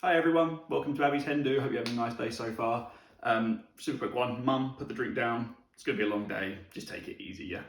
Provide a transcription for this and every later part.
Hi everyone, welcome to Abby's Hen Do. Hope you're having a nice day so far. Super quick one. Mum, put the drink down. It's going to be a long day. Just take it easy, yeah?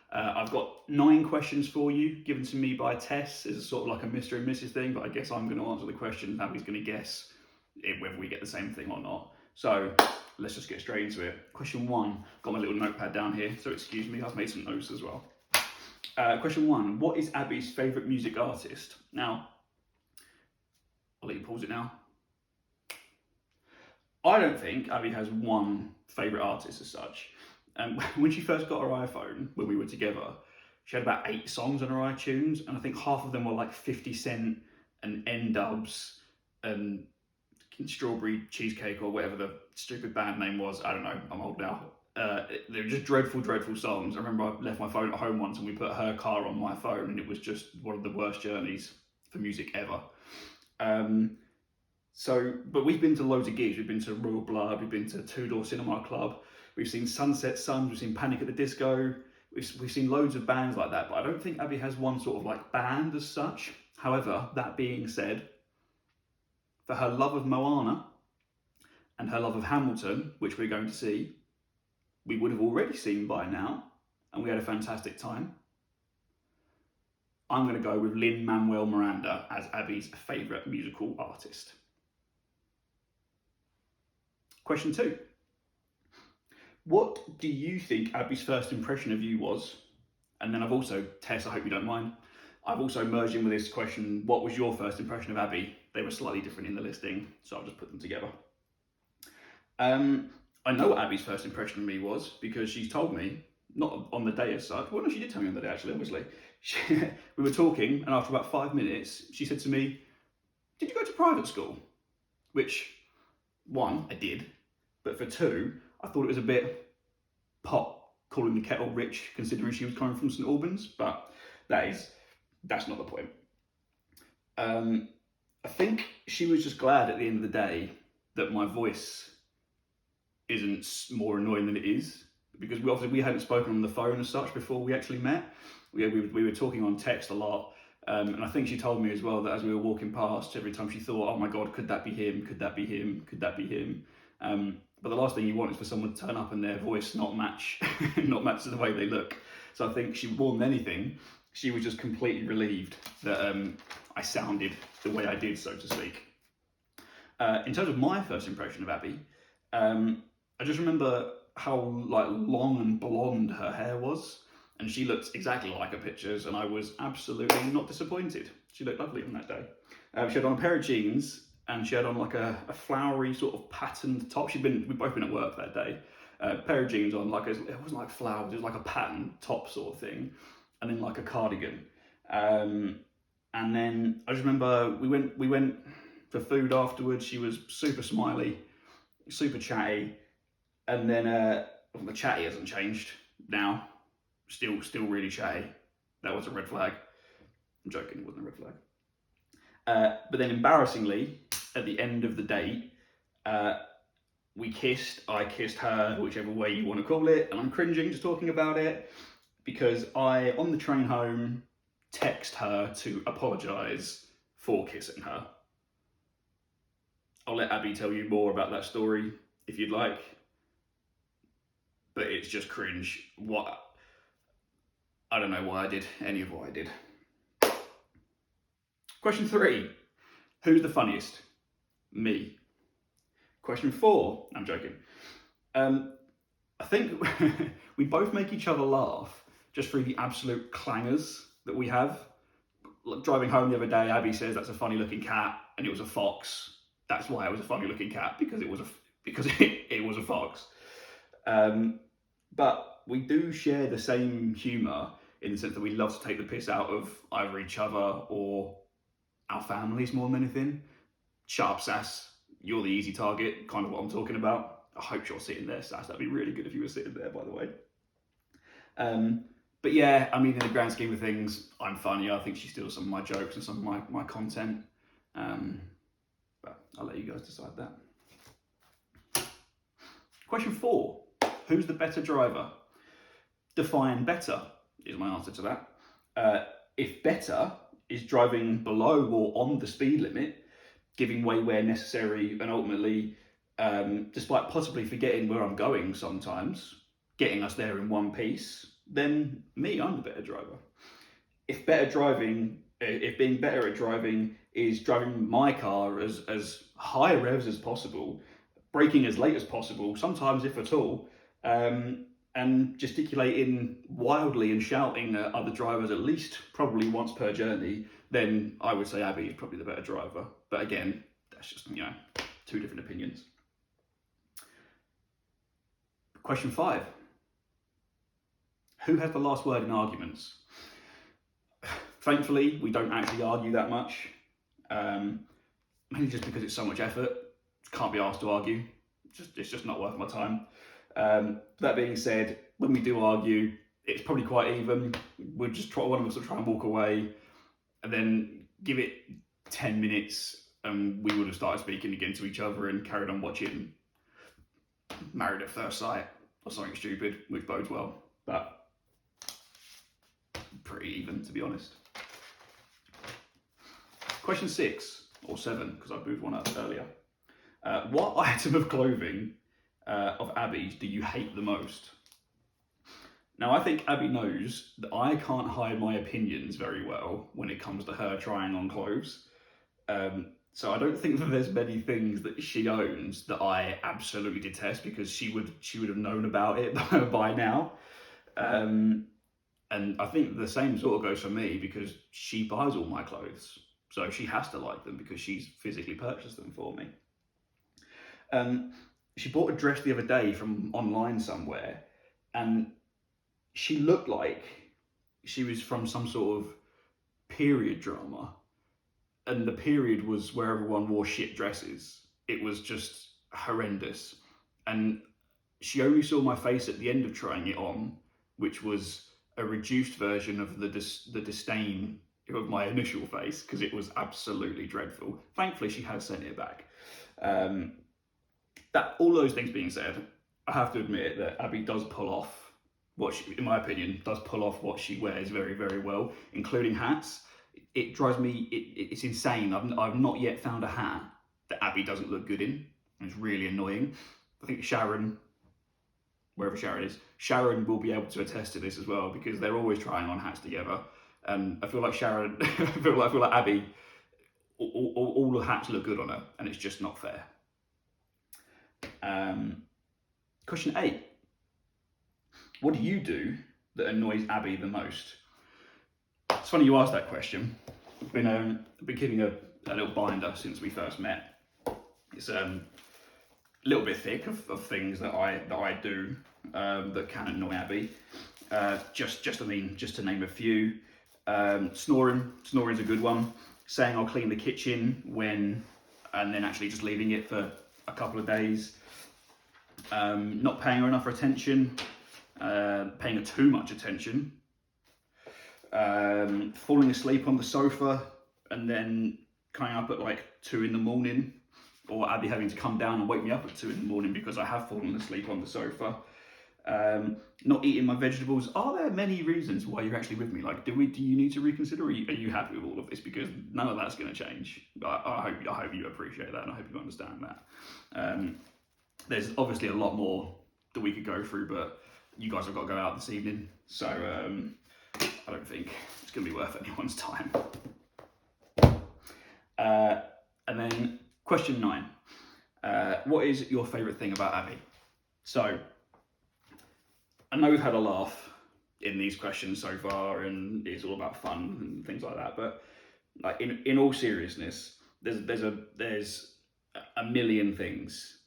I've got 9 questions for you, given to me by Tess. It's sort of like a Mr. and Mrs. thing, but I guess I'm going to answer the questions. Abby's going to guess whether we get the same thing or not. So let's just get straight into it. Question 1. Got my little notepad down here, so excuse me. I've made some notes as well. Question 1. What is Abby's favourite music artist? Now, I'll let you pause it now. I don't think Abby has one favourite artist as such. When she first got her iPhone, when we were together, she had about 8 songs on her iTunes, and I think half of them were like 50 Cent and N-Dubs and Strawberry Cheesecake or whatever the stupid band name was. I don't know, I'm old now. They were just dreadful, dreadful songs. I remember I left my phone at home once and we put her car on my phone, and it was just one of the worst journeys for music ever. But we've been to loads of gigs. We've been to Royal Blood, we've been to Two Door Cinema Club, we've seen Sunset Suns, we've seen Panic at the Disco, we've seen loads of bands like that, but I don't think Abby has one sort of like band as such. However, that being said, for her love of Moana and her love of Hamilton, which we're going to see, we would have already seen by now, and we had a fantastic time. I'm going to go with Lin-Manuel Miranda as Abby's favourite musical artist. Question 2. What do you think Abby's first impression of you was? And then I've also, Tess, I hope you don't mind, I've also merged in with this question, what was your first impression of Abby? They were slightly different in the listing, so I'll just put them together. I know what Abby's first impression of me was because she's told me, not on the day as such, well no, she did tell me on the day actually, obviously. We were talking, and after about 5 minutes, she said to me, did you go to private school? Which, 1, I did, but for 2, I thought it was a bit pot calling the kettle rich, considering she was coming from St Albans, but that's not the point. I think she was just glad at the end of the day that my voice isn't more annoying than it is, because we hadn't spoken on the phone as such before we actually met. We were talking on text a lot, and I think she told me as well that as we were walking past, every time she thought, oh my god, could that be him, could that be him, could that be him? But the last thing you want is for someone to turn up and their voice not match to the way they look. So I think she, more than anything, she was just completely relieved that I sounded the way I did, so to speak. In terms of my first impression of Abby, I just remember how like long and blonde her hair was, and she looked exactly like her pictures, and I was absolutely not disappointed. She looked lovely on that day. She had on a pair of jeans, and she had on like a flowery sort of patterned top. We'd both been at work that day. Pair of jeans on, it wasn't like flowers, it was like a patterned top sort of thing, and then like a cardigan. And then I just remember we went for food afterwards. She was super smiley, super chatty, and then the chatty hasn't changed now. Still really chatty. That was a red flag. I'm joking, it wasn't a red flag. But then embarrassingly, at the end of the date, we kissed. I kissed her, whichever way you want to call it, and I'm cringing just talking about it because I, on the train home, text her to apologise for kissing her. I'll let Abby tell you more about that story if you'd like, but it's just cringe. I don't know why I did any of what I did. Question 3. Who's the funniest? Me. Question 4. I'm joking. I think we both make each other laugh just through the absolute clangers that we have. Like, driving home the other day, Abby says that's a funny looking cat, and it was a fox. That's why it was a funny looking cat, because it was a fox. But we do share the same humour in the sense that we love to take the piss out of either each other or our families more than anything. Sharp sass, you're the easy target, kind of what I'm talking about. I hope you're sitting there, Sass. That'd be really good if you were sitting there, by the way. But yeah, I mean, in the grand scheme of things, I'm funny. I think she steals some of my jokes and some of my content. But I'll let you guys decide that. Question 4. Who's the better driver? Define better is my answer to that. If better is driving below or on the speed limit, giving way where necessary, and ultimately, despite possibly forgetting where I'm going sometimes, getting us there in one piece, then I'm the better driver. If being better at driving is driving my car as high revs as possible, braking as late as possible, sometimes if at all, and gesticulating wildly and shouting at other drivers at least probably once per journey, then I would say Abby is probably the better driver. But again, that's just, two different opinions. Question 5. Who has the last word in arguments? Thankfully, we don't actually argue that much, mainly just because it's so much effort. Can't be asked to argue. It's just not worth my time. That being said, when we do argue, it's probably quite even. We'll just try, one of us will try and walk away, and then give it 10 minutes, and we would have started speaking again to each other and carried on watching Married at First Sight or something stupid, which bodes well, but pretty even, to be honest. Question 6 or 7, because I moved one up earlier. What item of clothing of Abby's do you hate the most? Now, I think Abby knows that I can't hide my opinions very well when it comes to her trying on clothes. So I don't think that there's many things that she owns that I absolutely detest, because she would have known about it by now. And I think the same sort of goes for me, because she buys all my clothes. So she has to like them because she's physically purchased them for me. She bought a dress the other day from online somewhere, and she looked like she was from some sort of period drama. And the period was where everyone wore shit dresses. It was just horrendous. And she only saw my face at the end of trying it on, which was a reduced version of the disdain of my initial face, because it was absolutely dreadful. Thankfully, she has sent it back. That all those things being said, I have to admit that Abby does pull off what she, in my opinion, does pull off what she wears very, very well, including hats. It drives me, it's insane. I've not yet found a hat that Abby doesn't look good in. It's really annoying. I think Sharon, wherever Sharon is, Sharon will be able to attest to this as well, because they're always trying on hats together. And I feel like Sharon, I feel like Abby, all the hats look good on her, and it's just not fair. Question 8. What do you do that annoys Abby the most? It's funny you asked that question. I've been keeping a little binder since we first met. It's a little bit thick of things that I do that can annoy Abby. Just to name a few. Snoring's a good one. Saying I'll clean the kitchen and then actually just leaving it for a couple of days. Not paying her enough attention. Paying her too much attention. Falling asleep on the sofa and then coming up at like 2 a.m, or Abby having to come down and wake me up at 2 a.m. because I have fallen asleep on the sofa. Not eating my vegetables. Are there many reasons why you're actually with me? Like, do you need to reconsider? Or are you happy with all of this? Because none of that's going to change. I hope you appreciate that, and I hope you understand that. There's obviously a lot more that we could go through, but you guys have got to go out this evening, so I don't think it's going to be worth anyone's time. And then question 9. What is your favourite thing about Abby? So, I know we've had a laugh in these questions so far, and it's all about fun and things like that, but like in all seriousness, there's a million things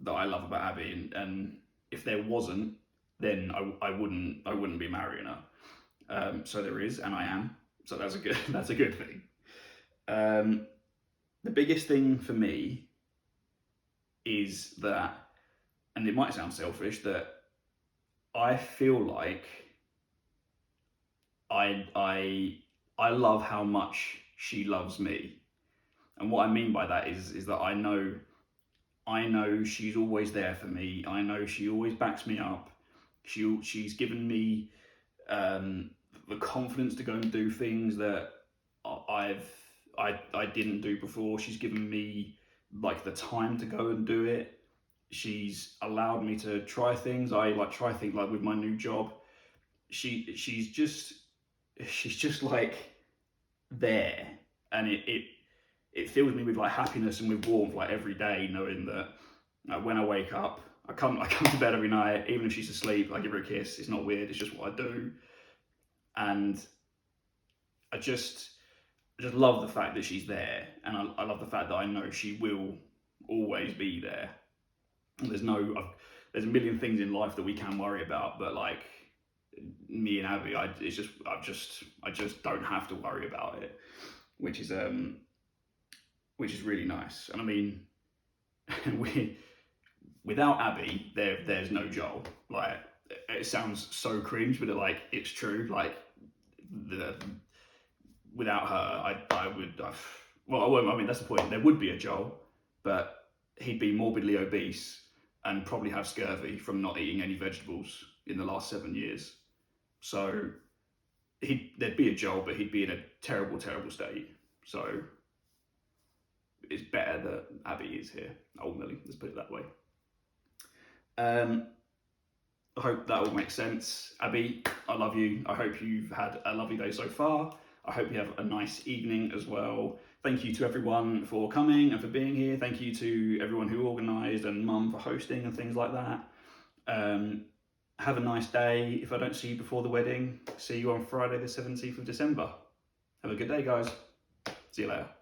that I love about Abby, and if there wasn't, then I wouldn't be marrying her. So there is, and I am. So that's a good thing. The biggest thing for me is that, and it might sound selfish, that I feel like I love how much she loves me. And what I mean by that is that I know she's always there for me. I know she always backs me up. She's given me the confidence to go and do things that I didn't do before. She's given me like the time to go and do it. She's allowed me to try things. I like try things like with my new job. She's just like there, and it fills me with like happiness and with warmth like every day, knowing that when I wake up, I come to bed every night, even if she's asleep, I give her a kiss. It's not weird. It's just what I do, and I just love the fact that she's there, and I love the fact that I know she will always be there. And there's a million things in life that we can worry about, but like me and Abby, I just don't have to worry about it, which is really nice. And I mean, without Abby, there's no Joel. Like, it sounds so cringe, but it's true. Like, without her, I mean, that's the point. There would be a Joel, but he'd be morbidly obese and probably have scurvy from not eating any vegetables in the last 7 years. So there'd be a Joel, but he'd be in a terrible, terrible state. So it's better that Abby is here, ultimately. Let's put it that way. I hope that all makes sense. Abby, I love you. I hope you've had a lovely day so far. I hope you have a nice evening as well. Thank you to everyone for coming and for being here. Thank you to everyone who organised and Mum for hosting and things like that. Have a nice day. If I don't see you before the wedding, see you on Friday the 17th of December. Have a good day, guys. See you later.